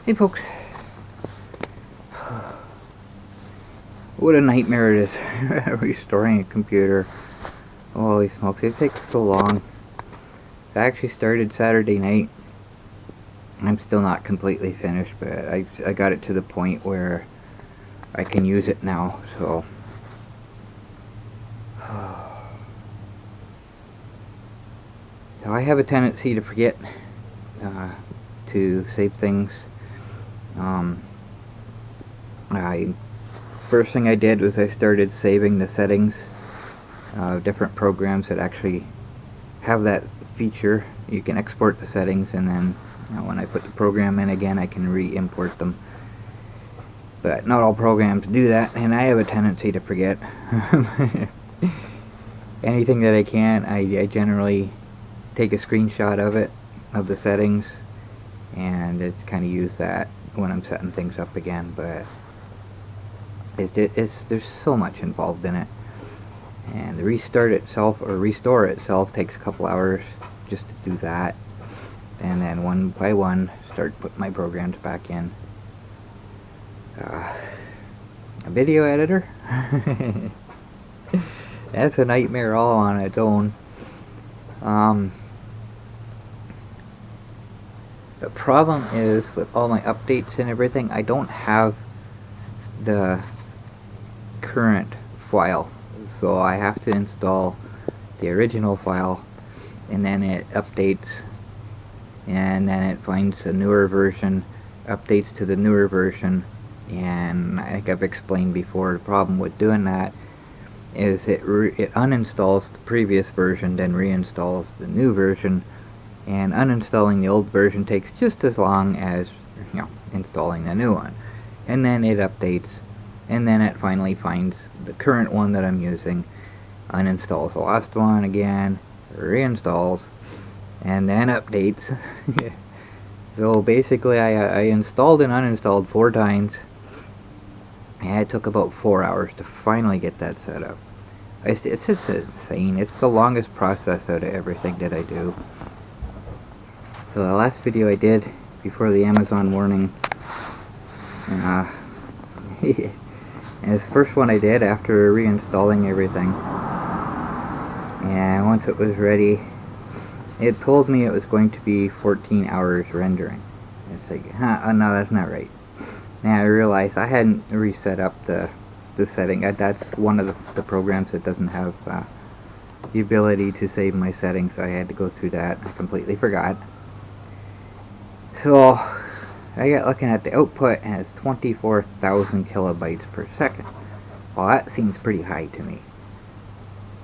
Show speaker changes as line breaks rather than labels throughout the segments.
Hey folks, what a nightmare it is restoring a computer. Holy smokes, it takes so long. I actually started Saturday night. I'm still not completely finished, but I got it to the point where I can use it now, so so I have a tendency to forget to save things. First thing I did was I started saving the settings of different programs that actually have that feature. You can export the settings, and then when I put the program in again, I can re-import them. But not all programs do that, and I have a tendency to forget. Anything that I can, I generally take a screenshot of it, of the settings, and it's kind of use that when I'm setting things up again. But there's so much involved in it, and the restore itself takes a couple hours just to do that, and then one by one start putting my programs back in. A video editor? That's a nightmare all on its own. The problem is with all my updates and everything, I don't have the current file, so I have to install the original file, and then it updates, and then it finds a newer version, updates to the newer version. And I think I've explained before, the problem with doing that is it uninstalls the previous version, then reinstalls the new version, and uninstalling the old version takes just as long as installing the new one. And then it updates, and then it finally finds the current one that I'm using, uninstalls the last one again, reinstalls, and then updates. So basically I installed and uninstalled 4 times, and it took about 4 hours to finally get that set up. It's just insane. It's the longest process out of everything that I do. So the last video I did before the Amazon warning, and it's the first one I did after reinstalling everything, and once it was ready, it told me it was going to be 14 hours rendering. It's like, oh no, that's not right. And I realized I hadn't reset up the setting. That's one of the programs that doesn't have the ability to save my settings, so I had to go through that. I completely forgot. So I got looking at the output, and it's 24,000 kilobytes per second. Well, that seems pretty high to me.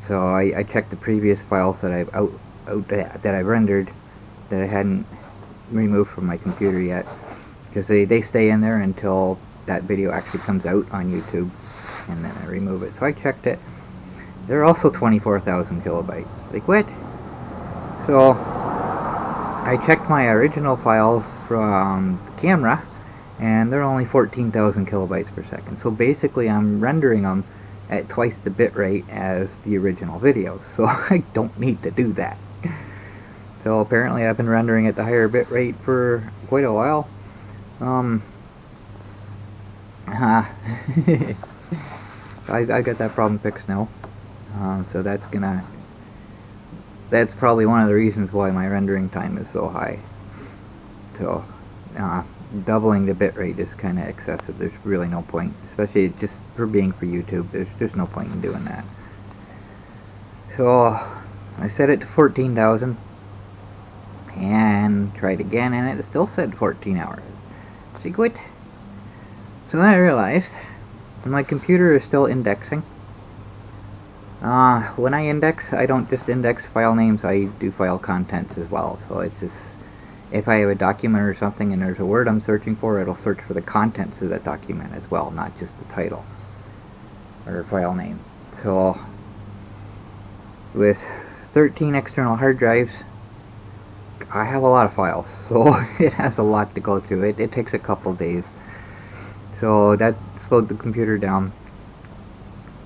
So I checked the previous files that I've rendered that I hadn't removed from my computer yet, because they stay in there until that video actually comes out on YouTube, and then I remove it. So I checked it. They're also 24,000 kilobytes. Like, what? So I checked my original files from the camera, and they're only 14,000 kilobytes per second. So basically I'm rendering them at twice the bit rate as the original video, so I don't need to do that. So apparently I've been rendering at the higher bit rate for quite a while. I got that problem fixed now. So that's probably one of the reasons why my rendering time is so high. So doubling the bit rate is kind of excessive. There's really no point, especially just for YouTube. There's no point in doing that. So I set it to 14,000 and tried again, and it still said 14 hours. See, quit. So then I realized my computer is still indexing. When I index, I don't just index file names, I do file contents as well. So it's just, if I have a document or something and there's a word I'm searching for, it'll search for the contents of that document as well, not just the title or file name. So with 13 external hard drives, I have a lot of files, so it has a lot to go through. It takes a couple days. So that slowed the computer down.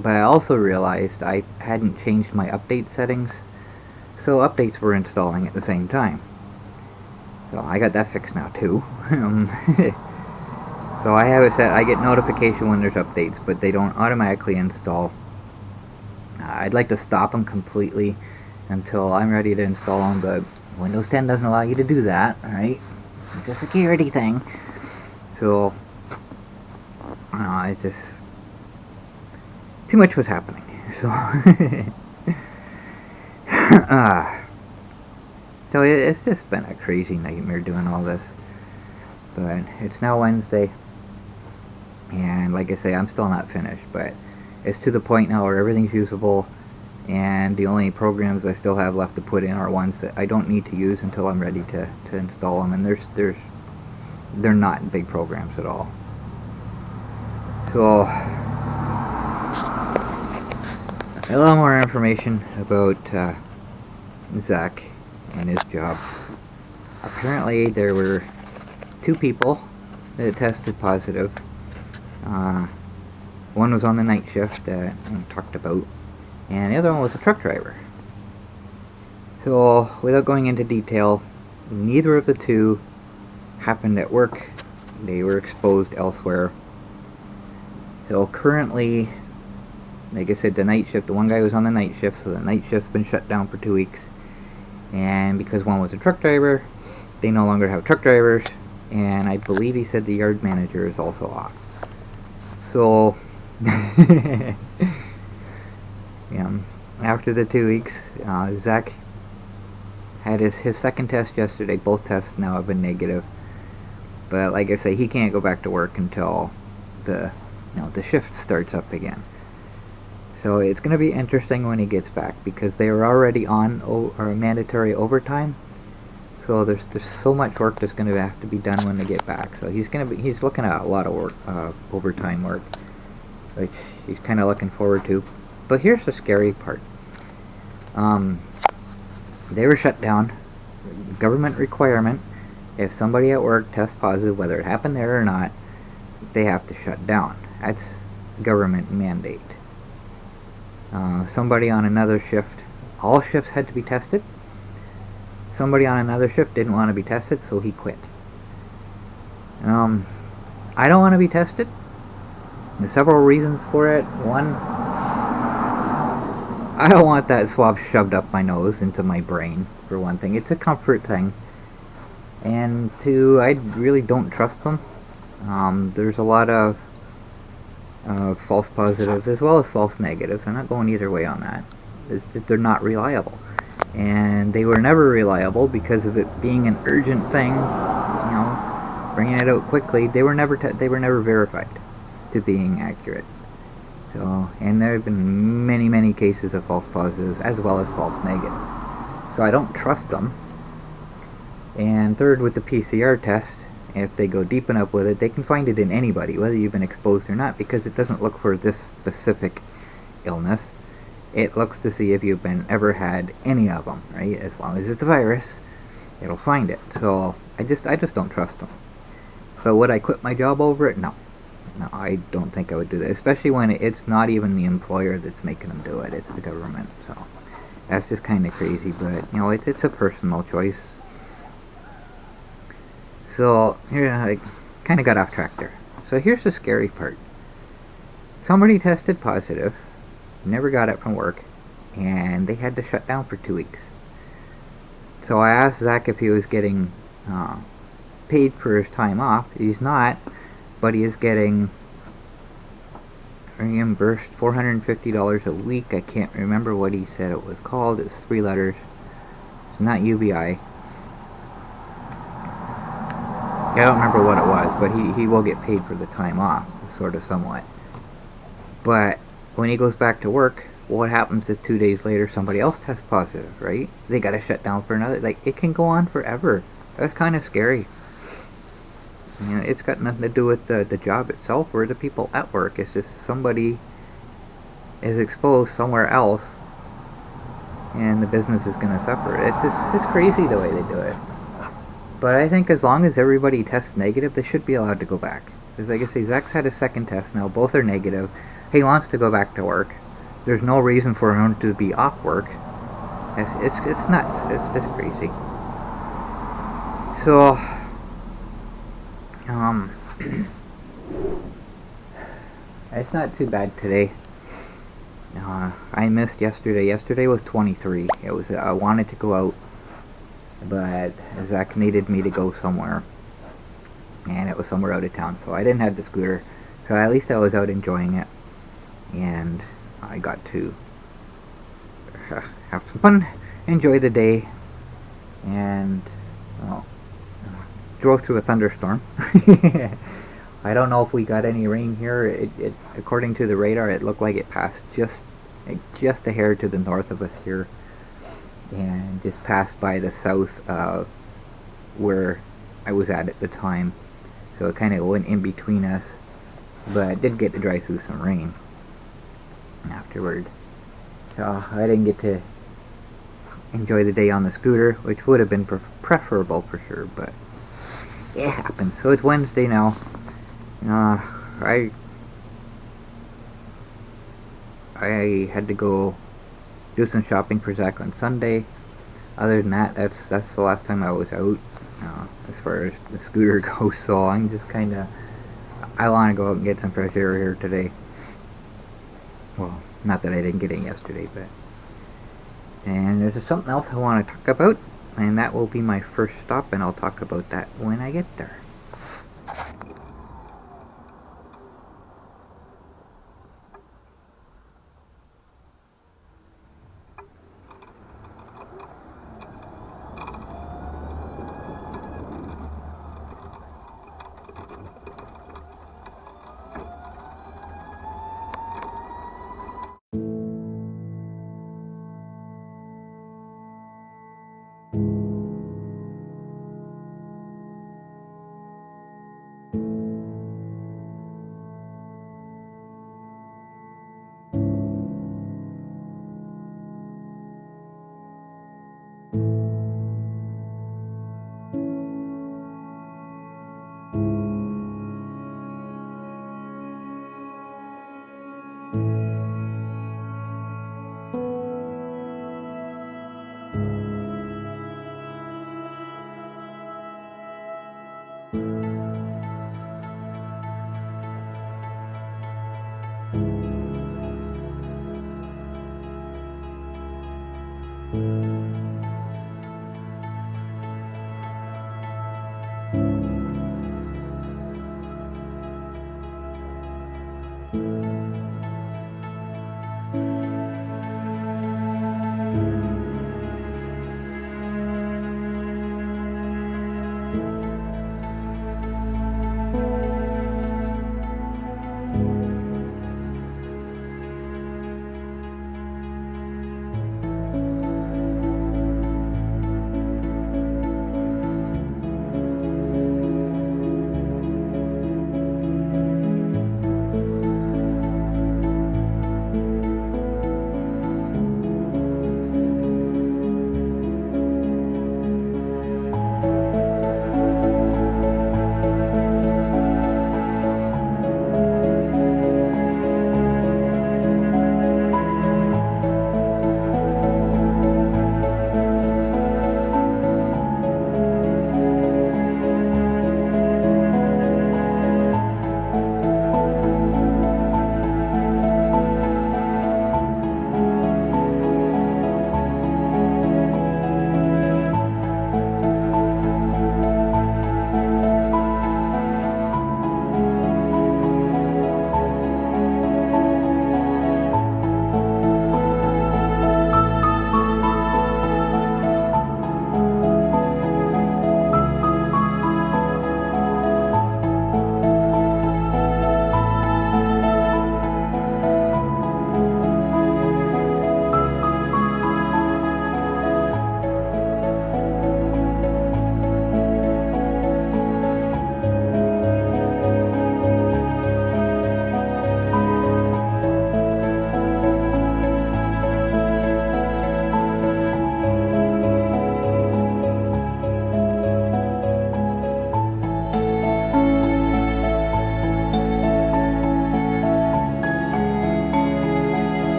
But I also realized I hadn't changed my update settings, so updates were installing at the same time. So I got that fixed now too. So I have it set, I get notification when there's updates, but they don't automatically install. I'd like to stop them completely until I'm ready to install them, but Windows 10 doesn't allow you to do that, right? It's a security thing. So, it's just too much was happening. So, so it's just been a crazy nightmare doing all this. But it's now Wednesday, and like I say, I'm still not finished, but it's to the point now where everything's usable, and the only programs I still have left to put in are ones that I don't need to use until I'm ready to install them, and they're not big programs at all. So a little more information about Zach and his job. Apparently there were 2 people that tested positive. One was on the night shift that I talked about, and the other one was a truck driver. So, without going into detail, neither of the 2 happened at work. They were exposed elsewhere. So currently, like I said, the night shift, the one guy was on the night shift, so the night shift's been shut down for 2 weeks. And because one was a truck driver, they no longer have truck drivers, and I believe he said the yard manager is also off. So, yeah, after the 2 weeks, Zach had his second test yesterday. Both tests now have been negative. But like I say, he can't go back to work until the shift starts up again. So it's going to be interesting when he gets back, because they were already on mandatory overtime. So there's so much work that's going to have to be done when they get back. So he's looking at a lot of work, overtime work, which he's kind of looking forward to. But here's the scary part. They were shut down. Government requirement: if somebody at work tests positive, whether it happened there or not, they have to shut down. That's government mandate. Somebody on another shift, all shifts had to be tested. Somebody on another shift didn't want to be tested, so he quit. I don't want to be tested. There's several reasons for it. One, I don't want that swab shoved up my nose into my brain, for one thing. It's a comfort thing. And 2, I really don't trust them. There's a lot of false positives as well as false negatives. I'm not going either way on that. They're not reliable. And they were never reliable because of it being an urgent thing, bringing it out quickly. They were never verified to being accurate. So, and there have been many cases of false positives as well as false negatives. So I don't trust them. And 3rd, with the PCR test, if they go deep enough with it, they can find it in anybody, whether you've been exposed or not, because it doesn't look for this specific illness. It looks to see if you've ever had any of them, right? As long as it's a virus, it'll find it. So I just don't trust them. So would I quit my job over it? No, I don't think I would do that, especially when it's not even the employer that's making them do it. It's the government. So that's just kind of crazy, but it's a personal choice. So here, I kind of got off track there. So here's the scary part. Somebody tested positive, never got it from work, and they had to shut down for 2 weeks. So I asked Zach if he was getting paid for his time off. He's not, but he is getting reimbursed $450 a week. I can't remember what he said it was called. It's 3 letters. It's not UBI. I don't remember what it was, but he will get paid for the time off, sort of, somewhat. But when he goes back to work, what happens if 2 days later somebody else tests positive, right? They gotta shut down for another, it can go on forever. That's kind of scary. It's got nothing to do with the job itself or the people at work. It's just somebody is exposed somewhere else, and the business is gonna suffer. It's crazy the way they do it. But I think as long as everybody tests negative, they should be allowed to go back. Because like I say, Zach's had a second test now. Both are negative. He wants to go back to work. There's no reason for him to be off work. It's nuts. It's just crazy. So, It's not too bad today. I missed yesterday. Yesterday was 23. It was I wanted to go out, but Zach needed me to go somewhere, and it was somewhere out of town, so I didn't have the scooter. So at least I was out enjoying it, and I got to have some fun, enjoy the day, and well, drove through a thunderstorm. I don't know if we got any rain here. It according to the radar, it looked like it passed just a hair to the north of us here, and just passed by the south where I was at the time. So it kind of went in between us, but I did get to drive through some rain afterward. So I didn't get to enjoy the day on the scooter, which would have been preferable for sure, but it happened. So it's Wednesday now. I had to go do some shopping for Zach on Sunday. Other than that, that's the last time I was out as far as the scooter goes. So I'm just kind of, I want to go out and get some fresh air here today. Well, not that I didn't get it yesterday, but. And there's something else I want to talk about, and that will be my first stop, and I'll talk about that when I get there.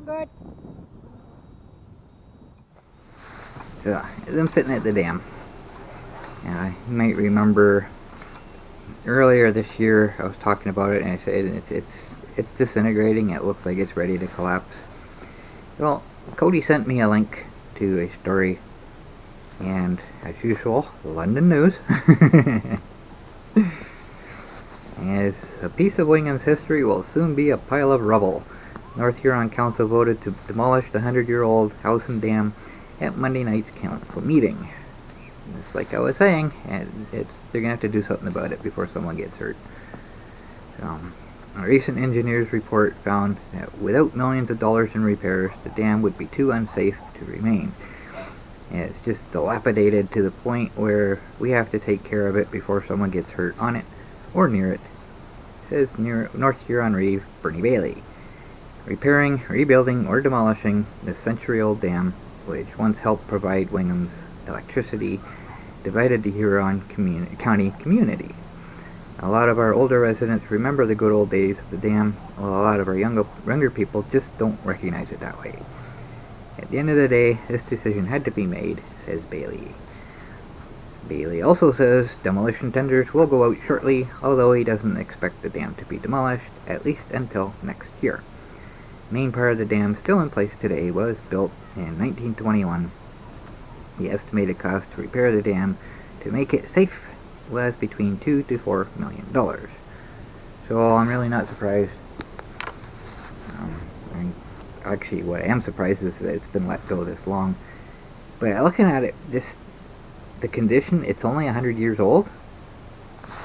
I'm good. So, as I'm sitting at the dam, and you might remember earlier this year I was talking about it, and I said it's disintegrating. It looks like it's ready to collapse. Well, Cody sent me a link to a story, and as usual, London news. As a piece of Wingham's history will soon be a pile of rubble. North Huron Council voted to demolish the 100-year-old Howson Dam at Monday night's council meeting. It's like I was saying, they're going to have to do something about it before someone gets hurt. A recent engineer's report found that without millions of dollars in repairs, the dam would be too unsafe to remain. And it's just dilapidated to the point where we have to take care of it before someone gets hurt on it or near it. Says North Huron Reeve Bernie Bailey. Repairing, rebuilding, or demolishing the century-old dam, which once helped provide Wingham's electricity, divided the Huron County community. A lot of our older residents remember the good old days of the dam, while a lot of our younger people just don't recognize it that way. At the end of the day, this decision had to be made, says Bailey. Bailey also says demolition tenders will go out shortly, although he doesn't expect the dam to be demolished, at least until next year. The main part of the dam still in place today was built in 1921. The estimated cost to repair the dam to make it safe was between $2 to $4 million. So I'm really not surprised. Actually, what I am surprised is that it's been let go this long. But looking at it, the condition, it's only 100 years old.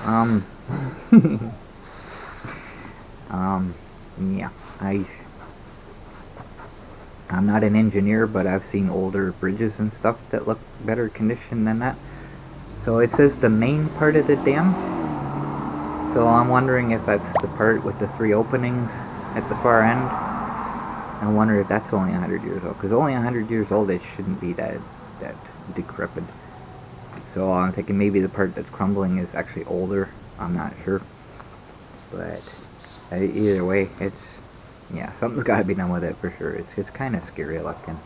Yeah, I'm not an engineer, but I've seen older bridges and stuff that look better condition than that. So it says the main part of the dam. So I'm wondering if that's the part with the 3 openings at the far end. I wonder if that's only 100 years old, because only 100 years old, it shouldn't be that decrepit. So I'm thinking maybe the part that's crumbling is actually older. I'm not sure. But either way, something's got to be done with it for sure. It's kind of scary looking.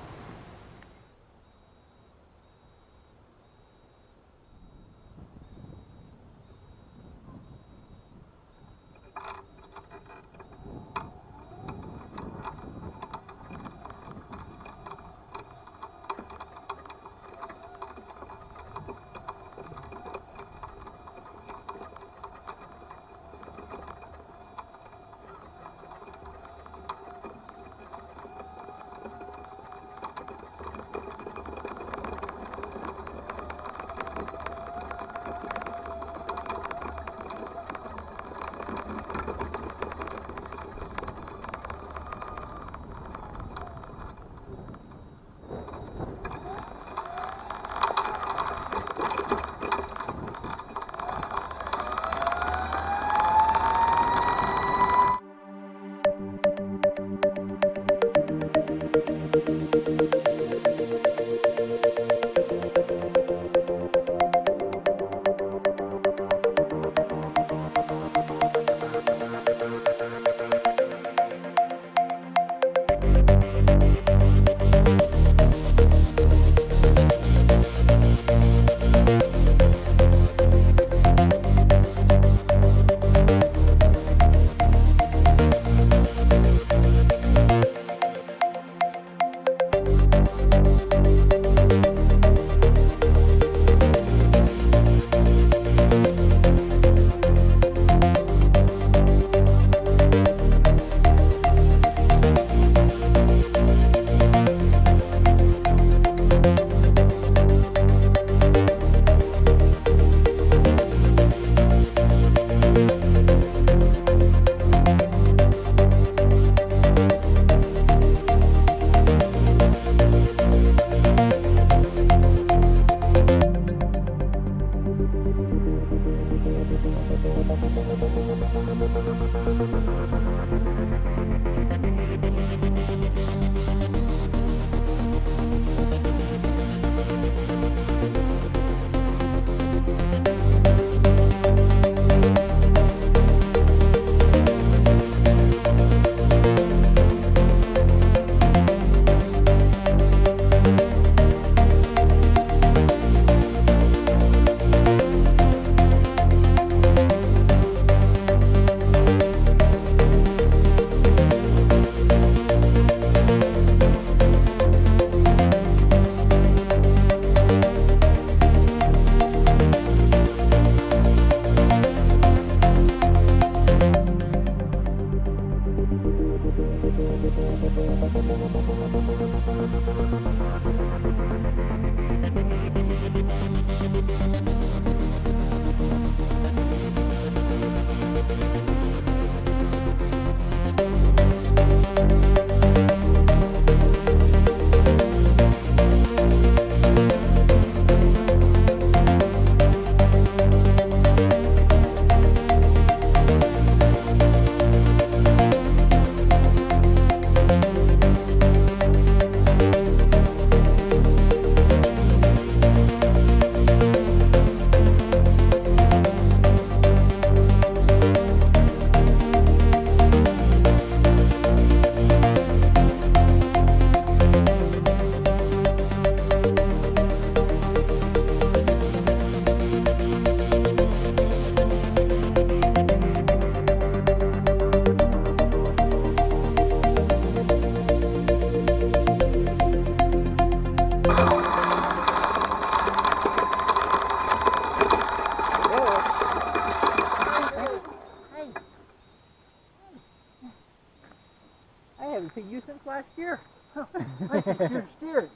Here. I think you're scared.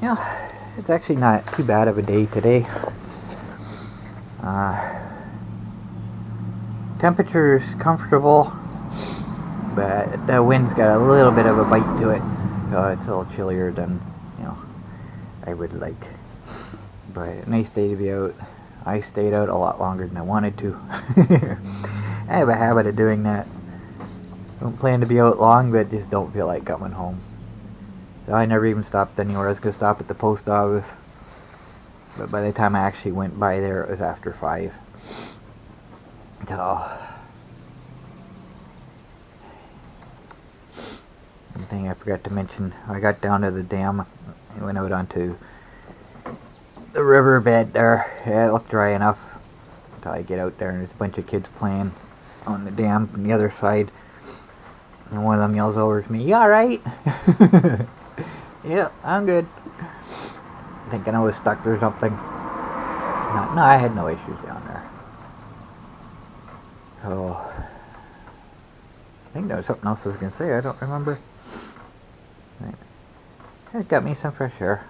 Yeah, it's actually not too bad of a day today. Temperature's comfortable, but the wind's got a little bit of a bite to it, so it's a little chillier than, I would like. But nice day to be out. I stayed out a lot longer than I wanted to. I have a habit of doing that. Don't plan to be out long, but just don't feel like coming home. So I never even stopped anywhere. I was going to stop at the post office, but by the time I actually went by there, it was after 5. So, one thing I forgot to mention, I got down to the dam and went out onto the riverbed there. Yeah, it looked dry enough until I get out there and there's a bunch of kids playing on the dam from the other side. And one of them yells over to me, "You alright?" "Yeah, I'm good." Thinking I was stuck or something. No, I had no issues down there. So, I think there was something else I was going to say, I don't remember. Right. It got me some fresh air.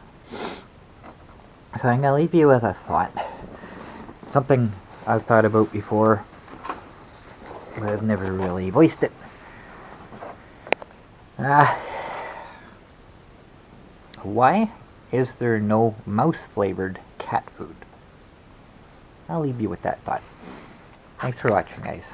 So I'm going to leave you with a thought. Something I've thought about before, but I've never really voiced it. Why is there no mouse-flavored cat food? I'll leave you with that thought. Thanks for watching, guys.